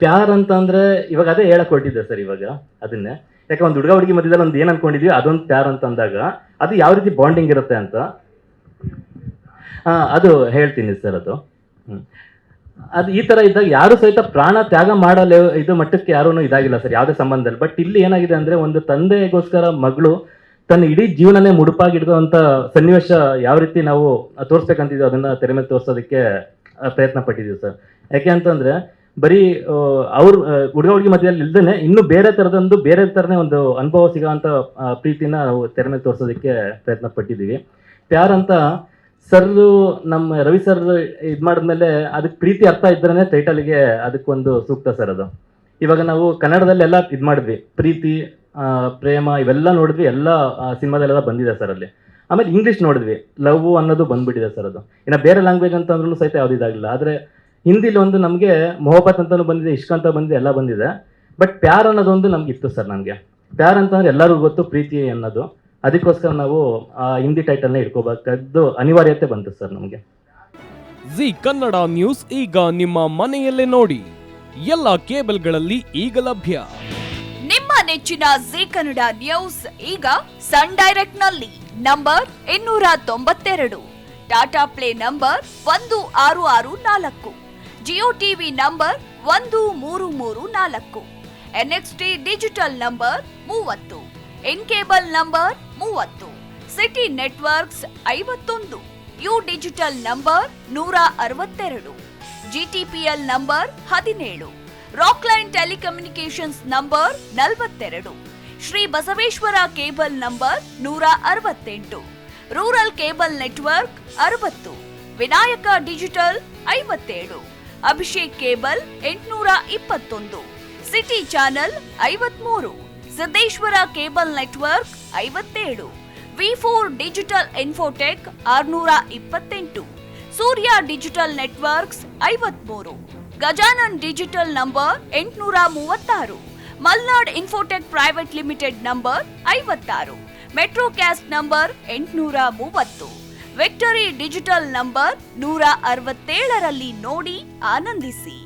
ಪ್ಯಾರ್ ಅಂತ ಅಂದ್ರೆ ಇವಾಗ ಅದೇ ಹೇಳಕ್ ಹೊರಟಿದ್ದೆ ಸರ್ ಇವಾಗ ಅದನ್ನೇ. ಯಾಕೆ ಒಂದು ಹುಡುಗ ಹುಡುಗಿ ಮಧ್ಯದಲ್ಲಿ ಒಂದು ಏನ್ ಅನ್ಕೊಂಡಿದ್ವಿ ಅದೊಂದು ಪ್ಯಾರ್ ಅಂತ ಅಂದಾಗ ಅದು ಯಾವ ರೀತಿ ಬಾಂಡಿಂಗ್ ಇರುತ್ತೆ ಅಂತ ಅದು ಹೇಳ್ತೀನಿ ಸರ್. ಅದು ಅದು ಈ ತರ ಇದ್ದಾಗ ಯಾರು ಸಹಿತ ಪ್ರಾಣ ತ್ಯಾಗ ಮಾಡಲು ಇದು ಮಟ್ಟಕ್ಕೆ ಯಾರೂ ಇದಾಗಿಲ್ಲ ಸರ್ ಯಾವುದೇ ಸಂಬಂಧದಲ್ಲಿ. ಬಟ್ ಇಲ್ಲಿ ಏನಾಗಿದೆ ಅಂದ್ರೆ ಒಂದು ತಂದೆಗೋಸ್ಕರ ಮಗಳು ತನ್ನ ಇಡೀ ಜೀವನನೇ ಮುಡುಪಾಗಿಡುವಂತ ಸನ್ನಿವೇಶ ಯಾವ ರೀತಿ ನಾವು ತೋರಿಸ್ಬೇಕಂತಿದ್ವಿ ಅದನ್ನ ತೆರೆ ಮೇಲೆ ತೋರಿಸೋದಕ್ಕೆ ಪ್ರಯತ್ನ ಪಟ್ಟಿದ್ದೀವಿ ಸರ್. ಯಾಕೆ ಅಂತಂದ್ರೆ ಬರೀ ಅವ್ರ ಹುಡುಗ ಹುಡುಗಿ ಮಧ್ಯದಲ್ಲಿ ಇಲ್ದೇನೆ ಇನ್ನು ಬೇರೆ ತರನೇ ಒಂದು ಅನುಭವ ಸಿಗೋಂಥ ಪ್ರೀತಿನ ನಾವು ತೆರೆ ಮೇಲೆ ತೋರಿಸೋದಕ್ಕೆ ಪ್ರಯತ್ನ ಪಟ್ಟಿದ್ದೀವಿ. ಪ್ಯಾರ್ ಅಂತ ಸರ್ ನಮ್ಮ ರವಿ ಸರ್ ಇದು ಮಾಡಿದ್ಮೇಲೆ ಅದಕ್ಕೆ ಪ್ರೀತಿ ಅರ್ಥ ಇದ್ರೇನೆ ಟೈಟಲ್ಗೆ ಅದಕ್ಕೊಂದು ಸೂಕ್ತ ಸರ್ ಅದು. ಇವಾಗ ನಾವು ಕನ್ನಡದಲ್ಲೆಲ್ಲ ಇದು ಮಾಡಿದ್ವಿ, ಪ್ರೀತಿ ಪ್ರೇಮ ಇವೆಲ್ಲ ನೋಡಿದ್ವಿ, ಎಲ್ಲ ಸಿನಿಮಾದಲ್ಲೆಲ್ಲ ಬಂದಿದೆ ಸರ್ ಅಲ್ಲಿ. ಆಮೇಲೆ ಇಂಗ್ಲೀಷ್ ನೋಡಿದ್ವಿ, ಲವ್ ಅನ್ನೋದು ಬಂದ್ಬಿಟ್ಟಿದೆ ಸರ್ ಅದು. ಇನ್ನು ಬೇರೆ ಲ್ಯಾಂಗ್ವೇಜ್ ಅಂತಂದ್ರೂ ಸಹಿತ ಯಾವ್ದು ಇದಾಗಿಲ್ಲ. ಆದರೆ ಹಿಂದಿಲಿ ಒಂದು ನಮಗೆ ಮೊಹಬ್ಬತ್ ಅಂತಲೂ ಬಂದಿದೆ, ಇಷ್ಕ್ ಅಂತ ಬಂದಿದೆ, ಎಲ್ಲ ಬಂದಿದೆ. ಬಟ್ ಪ್ಯಾರ್ ಅನ್ನೋದೊಂದು ನಮ್ಗೆ ಇತ್ತು ಸರ್. ನಮಗೆ ಪ್ಯಾರ್ ಅಂತಂದ್ರೆ ಎಲ್ಲರಿಗೂ ಗೊತ್ತು ಪ್ರೀತಿ ಅನ್ನೋದು. ಅದಕ್ಕೋಸ್ಕರ ನಾವು ಆ ಹಿಂದಿ ಟೈಟಲ್ನ ಇಟ್ಕೋಬೇಕಾದ್ದು ಅನಿವಾರ್ಯತೆ ಬಂತು ಸರ್ ನಮಗೆ. ಜಿ ಕನ್ನಡ ನ್ಯೂಸ್ ಈಗ ನಿಮ್ಮ ಮನೆಯಲ್ಲೇ ನೋಡಿ, ಎಲ್ಲ ಕೇಬಲ್ಗಳಲ್ಲಿ ಈಗ ಲಭ್ಯ. ನಿಮ್ಮ ನೆಚ್ಚಿನ ಜಿ ಕನ್ನಡ ನ್ಯೂಸ್ ಈಗ ಸನ್ ಡೈರೆಕ್ಟ್ ನಲ್ಲಿ number 292, Tata play number 1664, Jio TV number 1334, NXT digital number 30, in cable number 30, city networks 51, U digital number 162, GTPL number 17, Rockline telecommunications number 42, Shri Basaveshwara cable number 168, rural cable network 60, Vinayaka digital 57, Abhishek cable 821, city channel 53, Siddeshwara cable network 57, ವಿ4 digital infotech 628, Surya digital networks 53, Gajanan digital number 836, Malnad infotech private limited number 56, metro cast number 830, victory digital number 167ರಲ್ಲಿ ನೋಡಿ ಆನಂದಿಸಿ.